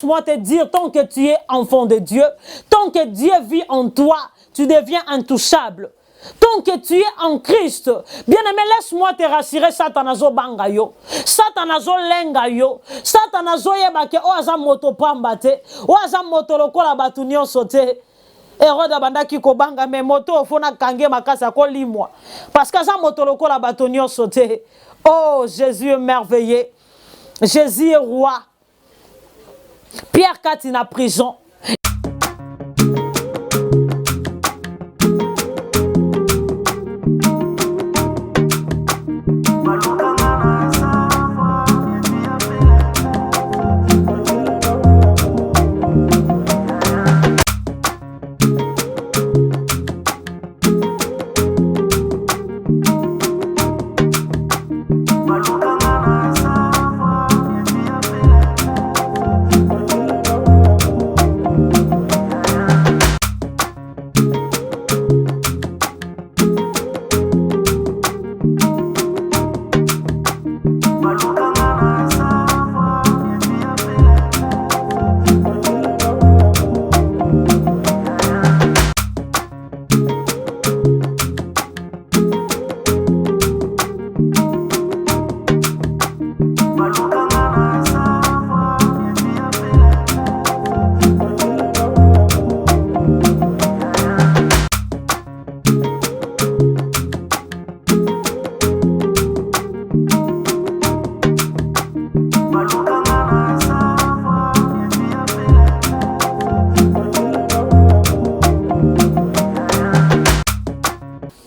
Laisse-moi te dire, tant que tu es enfant de Dieu, tant que Dieu vit en toi, tu deviens intouchable. Tant que tu es en Christ, bien-aimé, laisse-moi te rassurer, Satanazo bangayo, Satanazo lengayo, Satanazo yebake, oaza moto pambate, oaza moto lokola batunyo sote. Erode abandaki kobanga me moto ofona kange makasa ko limwa. Parce que ça moto lokola batunyo sote. Oh, Jésus est merveilleux. Jésus est roi. Pierre Katina prison.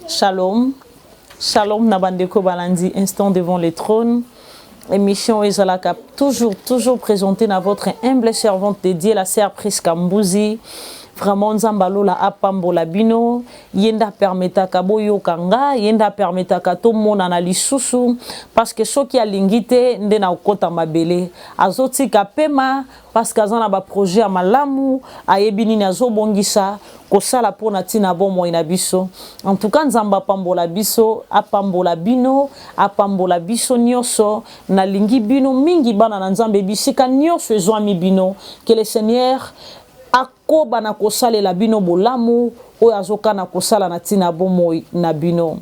Shalom, shalom Nabandeko Balandi, instant devant le trône. Émission Ezalaka, toujours présentée dans votre humble servante dédiée, la sœur Priska Mbouzi. Vraiment, Nzambalo la apambola bino, yenda permetaka boyo kanga, yenda permetaka to mona na lisusu, parce que ceux qui a lingité, nde na okota mabele, azoti kapema, parce que azana ba projet a malamu, ayebini na zo bongisa, kosala pona tina bomo ina biso. En tout cas, Nzamba pambola biso, apambola bino, apambola biso nyoso, na lingi bino mingi bana na Nzambe bisika nyoso ezwami bino, que le Seigneur akoba na kosala la bino bolamu o azoka na kosala na tina bomo na bino.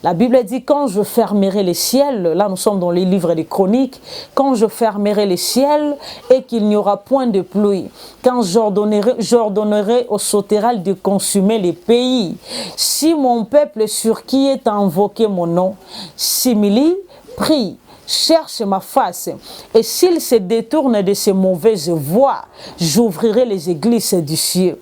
La Bible dit quand je fermerai les ciels, là nous sommes dans les livres des chroniques, quand je fermerai les ciels et qu'il n'y aura point de pluie, quand j'ordonnerai au sauterelles de consumer les pays, si mon peuple sur qui est invoqué mon nom, simili, prie, cherche ma face, et s'il se détourne de ses mauvaises voies, j'ouvrirai les églises du ciel.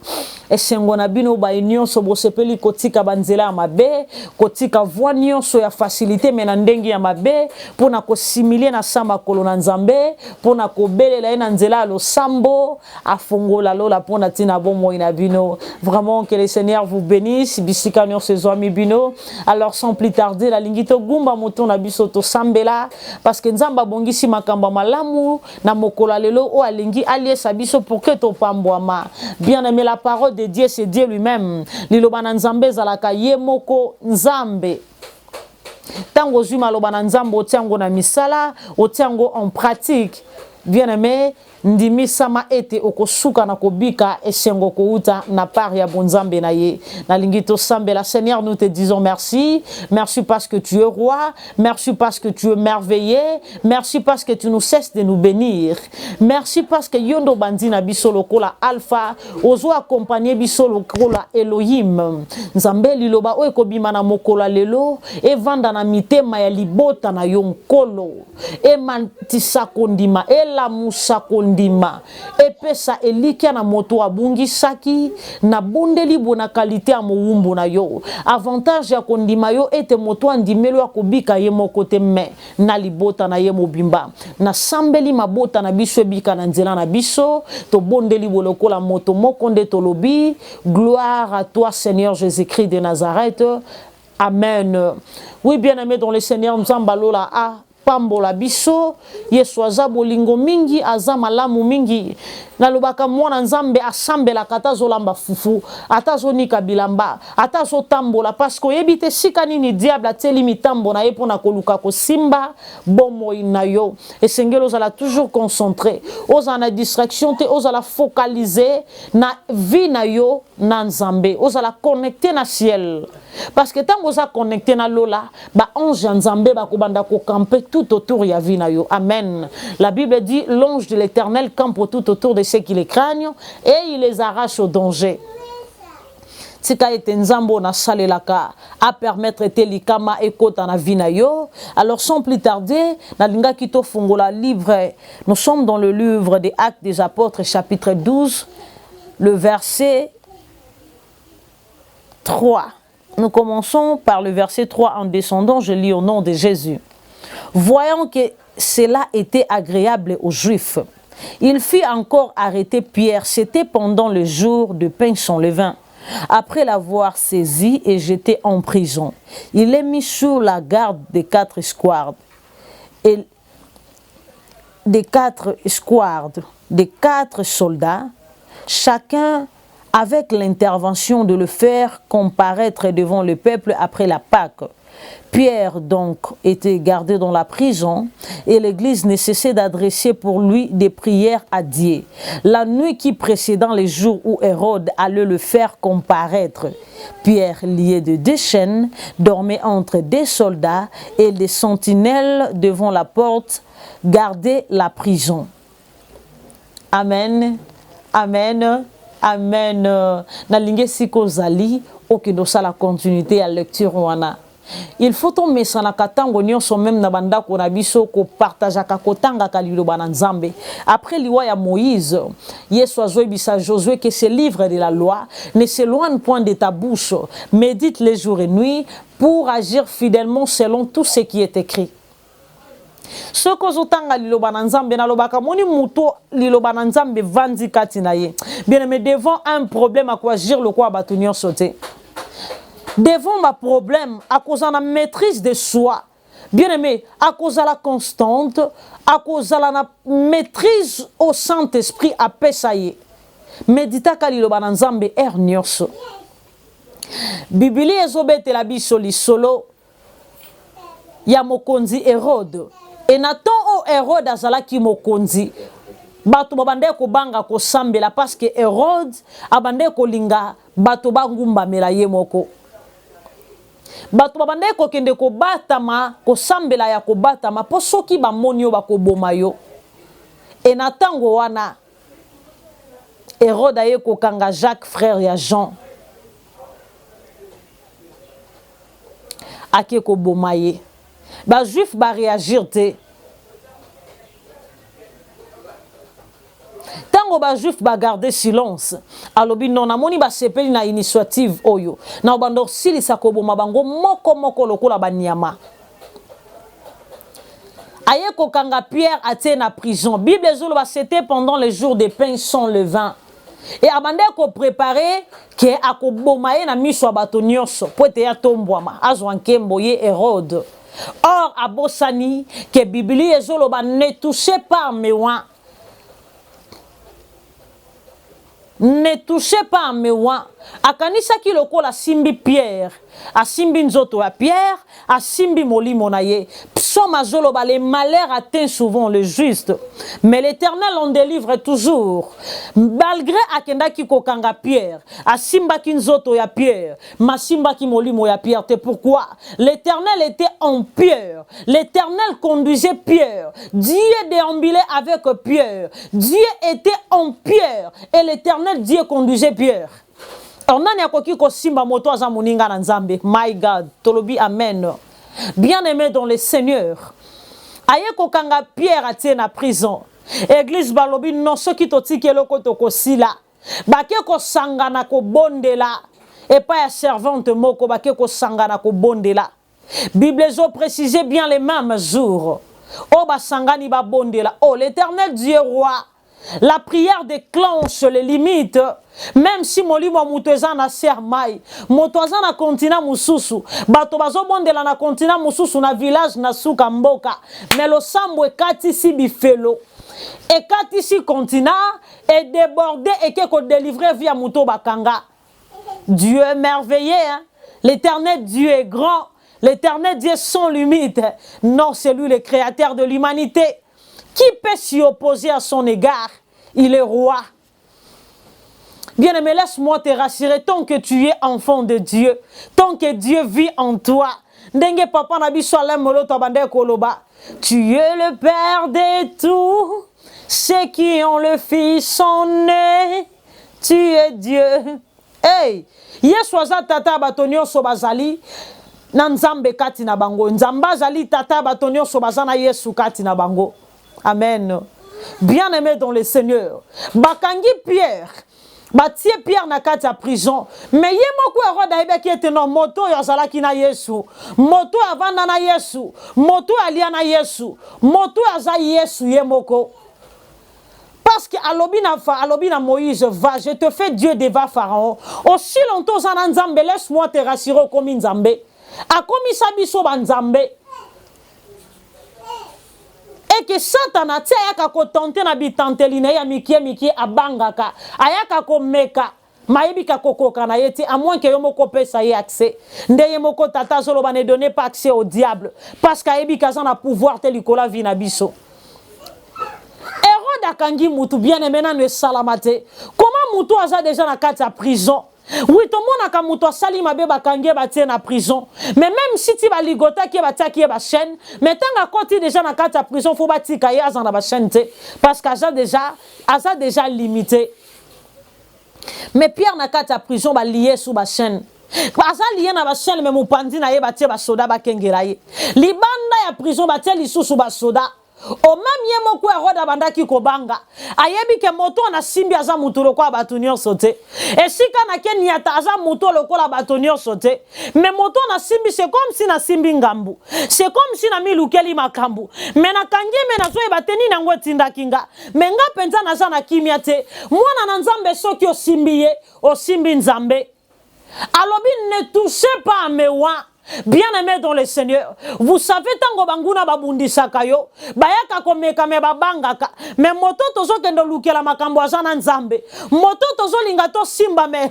Et sengona bino ba union so bosepeli kotika banzela mabe, kotika voie nyonso ya facilité mena ndengi ya mabe, pona ko similer na samba kolona nzambe, pona ko belela na nzela lo sambo, afongola lola pona tina bomo ina bino. Vraiment que le Seigneur vous bénisse, bisika nyonso zoami bino. Alors sans plus tarder, la lingito gumba moto na biso to sambela, parce que nzamba bongisi makamba malamu na mokola lelo o alingi aliesa biso pour que to pambwama. Bien aimé, la parole de Dieu, c'est Dieu lui-même. Lilobana nzambe zalaka yemoko nzambe. Tango zuma lobana nzambe otiango na misala, otiango en pratique. Bien aimé, ndimi sama ete okosuka na kobika esengo kouta na part ya bonzambe na ye. Na lingito sambe la Seigneur, nous te disons merci. Merci parce que tu es roi. Merci parce que tu es merveilleux. Merci parce que tu nous cesses de nous bénir. Merci parce que yondo bandina biso lokola alpha, ozo accompagner biso lokola Elohim. Nzambe liloba o ekobima na mokola lelo, e vanda na mitema ya libota na yonkolo. E mantisa kondima, e la musa kondima, epesa elikia na moto abungi saki, na bondeli bona kalite ya mowumbu na yo. Avantage ya kondima yo ete moto andimelo ya kubika ye mokote me, na libota na ye mobimba. Na sambeli mabota na biso ebika na nzela na biso, to bondeli bolokola moto mokonde tolobi. Gloire à toi Seigneur Jésus-Christ de Nazareth. Amen. Oui, bien aimé dans le Seigneur, Nzambalola a pambola biso Yesu aza bolingo mingi aza malamu mingi nalobaka mwana nzambe asambela kata zolamba fufu atazo nika bilamba atazo tambola parce que yebite sika nini diable ateli mitambo na ye pona koluka ko simba bomoi na yo esengelo zala toujours concentré oza na distraction te oza la focaliser na vie na yo na nzambe oza la connecter na ciel parce que tant oza connecter na lola ba ange nzambe ba kobanda ko camper tout autour ya vie na yo amen. La Bible dit l'ange de l'Éternel campe tout autour de ceux qui les craignent et il les arrache au danger. Tika ete nzambo na salelaka a permettre te likama ekota na vie na yo. Alors sans plus tarder, na linga kito fungola livre, nous sommes dans le livre des Actes des Apôtres chapitre 12, le verset 3. Nous commençons par le verset 3 en descendant, je lis au nom de Jésus. Voyant que cela était agréable aux Juifs, il fit encore arrêter Pierre. C'était pendant le jour de pain sans levain. Après l'avoir saisi et jeté en prison, il est mis sous la garde des 4 escouades. Et des 4 soldats, chacun avec l'intervention de le faire comparaître devant le peuple après la Pâque. Pierre donc était gardé dans la prison et l'église ne cessait d'adresser pour lui des prières à Dieu. La nuit qui précédant les jours où Hérode allait le faire comparaître, Pierre, lié de 2 chaînes, dormait entre 2 soldats et des sentinelles devant la porte gardaient la prison. Amen, amen, amen. Nalinge siko zali okidosa la continuité à lecture wana. Il faut tomber sur la katango nyonso même na banda ko na biso ko partager ka kotanga ka liloba na nzambe. Après liwa ya Moïse, Yesu azoebisa Josué que ce livre de la loi ne s'éloigne point de ta bouche, médite les jours et nuits pour agir fidèlement selon tout ce qui est écrit. Ce que zotanga liloba na nzambe na lobaka moni muto liloba na nzambe vandi kati na ye. Bien aimé, devant un problème à quoi agir le quoi batu nyonso te. Devant ma problème, à cause de la maîtrise de soi, bien aimé, à cause de la constante, à cause de la maîtrise au Saint-Esprit à Pesaye. Médita kalilo bananzambe ernioso. Bibili ezobete la bisoli solo ya mokonzi Hérode. Et Nathan o Hérode azalaki mokonzi. Bato babande ko banga ko sambela parce que Hérode abande ko linga bato bangumba mela ye moko. Bato babande ko kende ko batama ko sambela ya ko batama po soki ba monio ba ko boma yo. Et natango wana Hérode aye ko kanga Jacques frère ya Jean. Ake ko boma ye. Ba juif ba réagir te. Tango ba juif ba garder silence. Alobi non amoni ba sepeli na initiative oyo. Na bando sili sakoboma bango moko lokola banyama. Aye ko kanga Pierre atie na prison. Bible ezolo ba c'était pendant les jours de pain sans levain. Et abande ko préparer ke akoboma ye na miso bato nyonso po ete ya tombwama azwa nkembo ye Hérode. Or abosani ke Bibli ezolo ba ne touchez pas mes oins. Ne touchez pas mes oins. Akanisa ki lokola simbi Pierre, a simbi nzoto ya Pierre, a simbi molimo na ye. Psaume azoloba, les malheurs atteignent souvent le juste, mais l'Éternel en délivre toujours. Malgré akenda ki kokanga Pierre, a simba ki nzoto ya Pierre, ma simba ki molimo ya Pierre. C'est pourquoi l'Éternel était en Pierre. L'Éternel conduisait Pierre. Dieu déambulait avec Pierre. Dieu était en Pierre. Et l'Éternel, Dieu conduisait Pierre. On a koki ko simba moto aza moninga na nzambe. My God, tolobi amen. Bien-aimé dans le Seigneur. Aye ko kanga Pierre atie na prison. Église balobi non soki totiki eloko tokosila. Bake ko sangana ko bondela. Et pas ya servante moko bake ko sangana ko bondela. Bible zo précisait bien les mêmes jours. Oh ba sangani ba bondela. Oh l'Éternel Dieu roi. La prière déclenche les limites. Même si molimo mutoza na ser mai, motoza na continent mususu, bato bazo bondela na continent mususu na village na suka mboka, mais lo sambo ekati si bifelo. Ekati si continent est débordé et que délivrer via muto bakanga. Dieu est merveilleux, hein? L'Éternel Dieu est grand. L'Éternel Dieu sans limite. Non, c'est lui le créateur de l'humanité. Qui peut s'y opposer à son égard? Il est roi. Bien-aimé, laisse-moi te rassurer, tant que tu es enfant de Dieu, tant que Dieu vit en toi, Ndenge papa na biso molo tabande koloba, tu es le Père de tout, ceux qui ont le Fils sont nés, tu es Dieu. Hey, Yesu aza tata batonio sobazali, na nzambe kati na bango, nzamba azali tata batonio sobazana Yesu kati na bango. Amen. Bien-aimé dans le Seigneur, bakangi Pierre, batie Pierre na kati ya prison, mais ye moko eroda ebeki ete no moto yo azalaki na Yesu, moto avanda na Yesu, moto alia na Yesu, moto aza Yesu ye moko. Parce que alobi na Moïse, va, je te fais Dieu devant Pharaon. Aussi longtemps zana nzambe, laisse-moi te rassurer comme nzambe. Akomi sabiso ba nzambe. Et que Satan a tia yaka ko tenter na bitantelina ya mikie abangaka, ayaka ko meka, maibika kokoka na yeti, à moins que yomoko pesa ye accès. Ndeye moko tata zoloba ne donne pas accès au diable, parce qu'ayebika zana pouvoir te likola vina biso. Akangi mutu bien aimé na ne salamate. Comment mutu aza déjà na kati ya prison? Oui, tout le monde a ka mutu sali mabe bakangi batie na prison. Mais même si tu ba ligota ki batia ki ba chaîne, mais tanga koti déjà na kati ya prison faut batika ya za na ba chaîne te, parce qu'aza déjà limité. Mais Pierre na kati ya prison ba lié sous ba chaîne. Aza lié na ba chaîne mais mupandi na ye batie ba soda ba kengera ye. Libanda ya prison batie lisusu ba soda. O même yemoko eroda bandaki kobanga ayebi ke moto na simbi aza mutulo kwa batunio sote esika na keni ata aza mutulo kwa batunio sote mais moto na simbi c'est comme si na simbi ngambu, c'est comme si na milukeli makambu mais na kangeme na zoe bateni na ngwe tinda kinga mais nga penza na za na kimia te mwana na nzambe soki o simbi nzambe alobi ne touchez pas à mes oins. Bien-aimé dans le Seigneur, vous savez tango banguna babundisaka yo bayaka komeka me babangaka mais moto tozo kendo lukela makambo azana nzambe moto tozo linga to simba me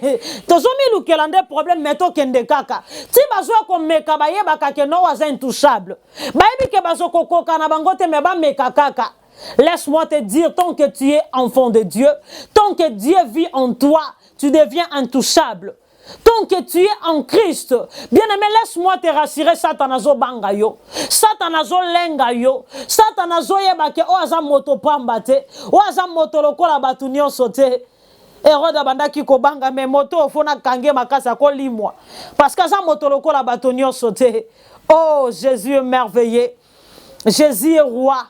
tozo mi lukela nde problème meto kende kaka ti bazwa komeka bayebaka ke no was intouchable bayebi ke bazo kokoka na bangote me ba meka kaka. Laisse-moi te dire, tant que tu es enfant de Dieu, tant que Dieu vit en toi, tu deviens intouchable. Tant que tu es en Christ, bien-aimé, laisse-moi te rassurer, Satanazo banga yo, Satanazo lenga yo, Satanazo yebake o aza moto pambate, o aza moto lokola batu nyonso te. Eroda bandaki ko banga me moto ofona kange makasa ko limwa. Parce que aza moto lokola batu nyonso te. Oh, Jésus est merveilleux. Jésus est roi.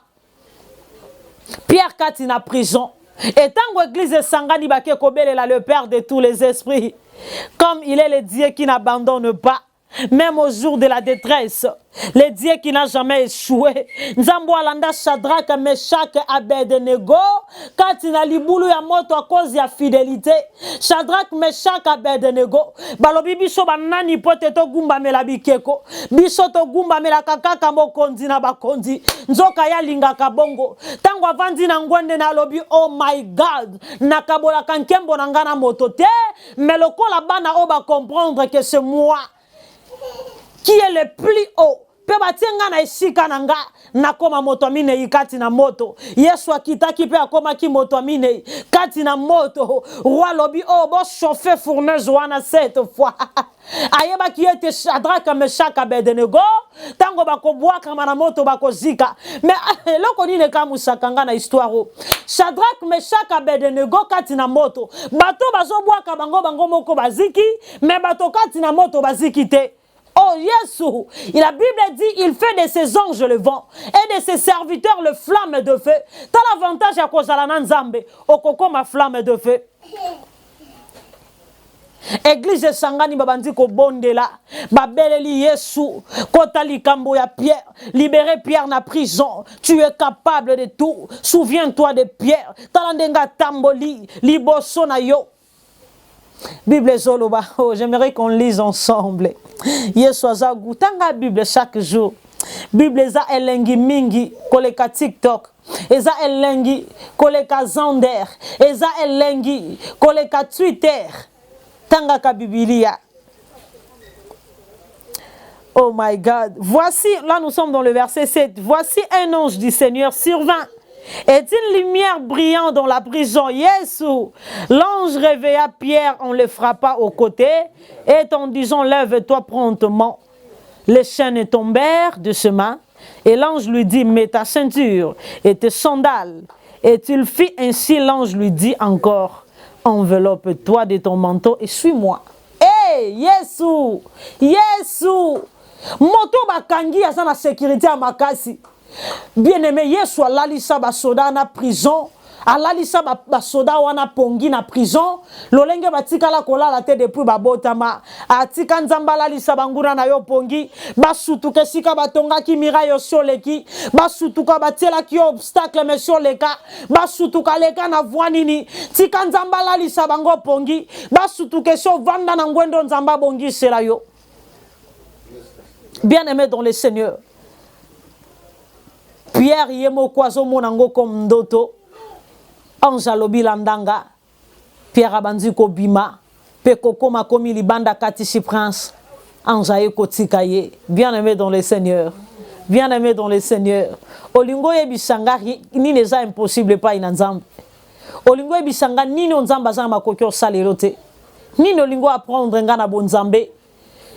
Pierre kati na prison. Et tant que l'église sangani bake kobelela le Père de tous les esprits. Comme il est le Dieu qui n'abandonne pas, même au jour de la détresse, le Dieu qui n'a jamais échoué. Nzambo alanda Shadrach, Meshach, Abednego, quand il a libulu ya moto à cause de la fidélité. Shadrach, Meshach, Abednego, balobi biso banani pote to gumba mela bikeko, biso to gumba mela kakaka mokondi na bakondi, nzoka ya linga kabongo. Tango avandi na ngwende na lobi, oh my God, nakabola kankembo na ngana moto te, mais le ko la bana oba comprendre que c'est moi qui est le plus haut. Pe batenga na esika nanga nakoma moto mine ikati na moto. Yesu akitaki pe akoma ki moto mine kati na moto. Roi lobi oh bo chauffer fourneuse wana cette fois. Ayeba ki ete Shadrach, Meshach, Abednego tango bako boaka na moto bako zika. Mais loko ni ne kamusakanga na histoire. Shadrach, Meshach, Abednego kati na moto. Bato bazo boaka bango moko baziki, mais bato kati na moto baziki te. Oh Jésus, la Bible dit, il fait de ses anges le vent et de ses serviteurs le flamme de feu. T'as l'avantage à cause de la Nzambe, au coco ma flamme de feu. Église sangani babandi ko bondela babeleli Yesu kota likambo ya Pierre, libérer Pierre na prison. Tu es capable de tout. Souviens-toi de Pierre. Talandenga tamboli liboso na yo. Bible zoloba. Oh, j'aimerais qu'on lise ensemble. Yesu azagu tanga Bible chaque jour. Bible za elengi mingi koleka TikTok. Eza elengi koleka Zander. Eza elengi koleka Twitter. Tanga ka Biblia. Oh my God. Voici, là nous sommes dans le verset 7. Voici un ange du Seigneur survint. Et une lumière brillant dans la prison. Jésus, l'ange réveilla Pierre en le frappant au côté et en disant, lève-toi promptement. Les chaînes tombèrent de ses mains et l'ange lui dit, mets ta ceinture et tes sandales. Et il fit ainsi, l'ange lui dit encore, enveloppe-toi de ton manteau et suis-moi. Hey, Jésus, Jésus, moto bakangi asa na sécurité à makasi. Bien-aimé, Yesu alalisa basoda na prison, alalisa basoda wana pongi na prison, lolenge batikala kolala te depuis babotama, atika nzamba alalisa banguna na yo pongi, basutuke sika batonga ki mira yo soleki, basutuka batela ki obstacle me soleka, basutuka leka na voanini, tika nzamba alalisa bango pongi, basutuke so vanda na ngwendo nzamba bongi sela yo. Bien-aimé dans le Seigneur, Pierre yemo kwazo monango comme ndoto ange alobi landanga Pierre abandi ko bima pe kokoma komi libanda kati prince ange aye kotika ye. Bien-aimé dans le Seigneur, bien-aimé dans le Seigneur, olingo yebisanga nini eza impossible pa ina nzambe, olingo yebisanga nini nzamba za makoki osalelo te, nini olingo apprendre nga na bonzambe,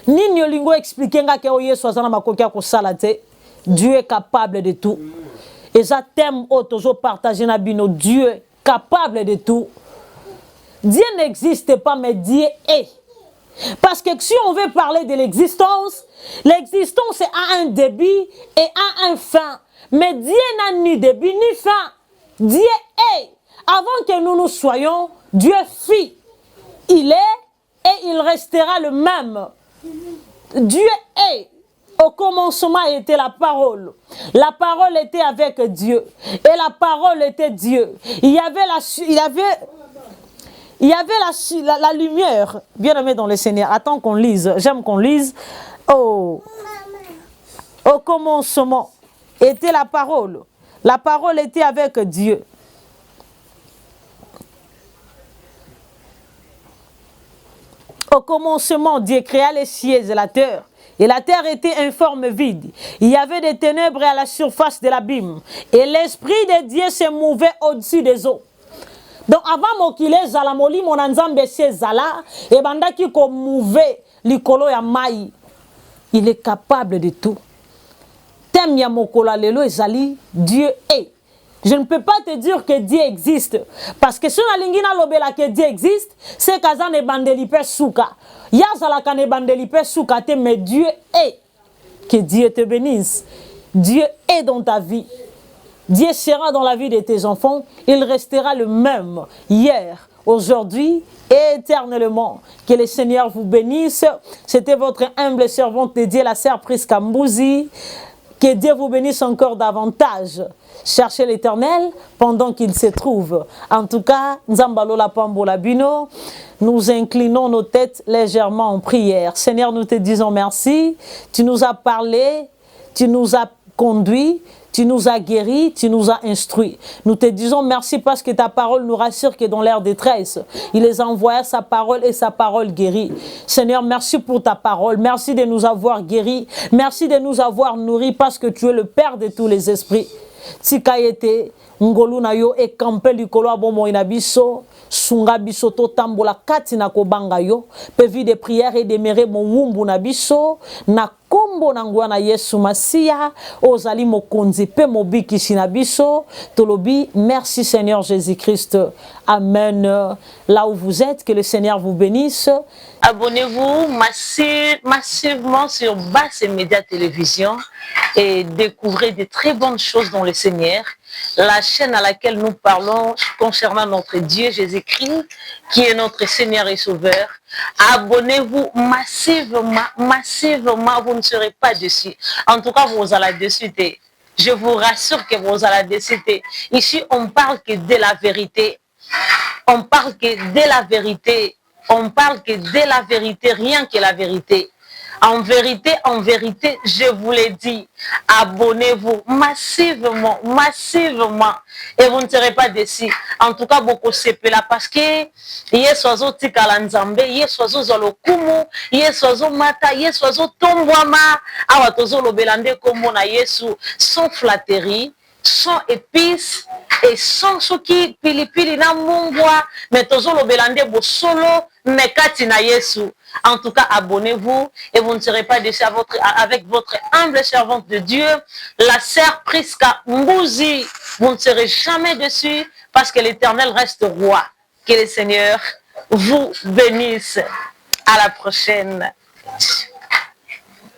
nini olingo expliquer nga ke o Yesu azana makoki akosala te. Dieu est capable de tout. Et ça thème autozo partager na bino, Dieu est capable de tout. Dieu n'existe pas, mais Dieu est. Parce que si on veut parler de l'existence, l'existence a un début et a un fin. Mais Dieu n'a ni début ni fin. Dieu est. Avant que nous nous soyons, Dieu fit. Il est et il restera le même. Dieu est. Au commencement était la parole. La parole était avec Dieu. Et la parole était Dieu. Il y avait la lumière. Bien-aimé dans le Seigneur. Attends qu'on lise. J'aime qu'on lise. Oh. Au commencement était la parole. La parole était avec Dieu. Au commencement, Dieu créa les cieux et la terre. Et la terre était informe vide. Il y avait des ténèbres à la surface de l'abîme. Et l'esprit de Dieu se mouvait au-dessus des eaux. Donc avant mokile zalamoli monanzambe se zala et bandaki ko mouve likolo ya mai. Il est capable de tout. Tem ya mokola lelo ezali, Dieu est. Je ne peux pas te dire que Dieu existe. Parce que si on a lingina lobela que Dieu existe, c'est kazan e bandelipe souka. Yazala kane bandelipe souka te, mais Dieu est. Que Dieu te bénisse. Dieu est dans ta vie. Dieu sera dans la vie de tes enfants. Il restera le même hier, aujourd'hui et éternellement. Que le Seigneur vous bénisse. C'était votre humble servante dédiée, la sœur Prisca Mbouzi. Que Dieu vous bénisse encore davantage. Cherchez l'Éternel pendant qu'il se trouve. En tout cas, Nzambalola Pambola Bino, nous inclinons nos têtes légèrement en prière. Seigneur, nous te disons merci. Tu nous as parlé, tu nous as conduits, tu nous as guéris, tu nous as instruits. Nous te disons merci parce que ta parole nous rassure que dans leur détresse, il les a envoyés sa parole et sa parole guérit. Seigneur, merci pour ta parole. Merci de nous avoir guéris. Merci de nous avoir nourris parce que tu es le Père de tous les esprits. Tikayete ngolu na yo e kampe likolo abomo ina biso sunga biso to tambola kati na kobanga yo pe vie de prière et de mere mo wumbu na biso na kombo na ngwa na Yesu Masia ozali mokonzi pe mobikisi na biso tolobi merci Seigneur Jésus-Christ. Amen. Là où vous êtes, que le Seigneur vous bénisse. Abonnez-vous massivement sur Basse Média Télévision et découvrez de très bonnes choses dans le Seigneur. La chaîne à laquelle nous parlons concernant notre Dieu Jésus-Christ, qui est notre Seigneur et Sauveur, Abonnez-vous massivement, massivement, vous ne serez pas déçus. En tout cas, vous allez dessus. Je vous rassure que vous allez dessus. Ici, on parle que de la vérité. On parle que de la vérité. On parle que de la vérité, rien que la vérité. En vérité, je vous l'ai dit, abonnez-vous massivement, massivement, et vous ne serez pas déçus. En tout cas, beaucoup c'est là parce que yesozo tikala nzambe, yesozo zolokumu, yesozo mata, yesozo tombwama, awa tozo lobelande kombo na Yesu, sans flatterie, sans épices et sans soki pilipili na mungwa, mais tozo lobelande bo solo mekati na Yesu. En tout cas, abonnez-vous et vous ne serez pas déçus avec votre humble servante de Dieu, la sœur Priska Mbouzi. Vous ne serez jamais déçus parce que l'Éternel reste roi. Que le Seigneur vous bénisse. À la prochaine.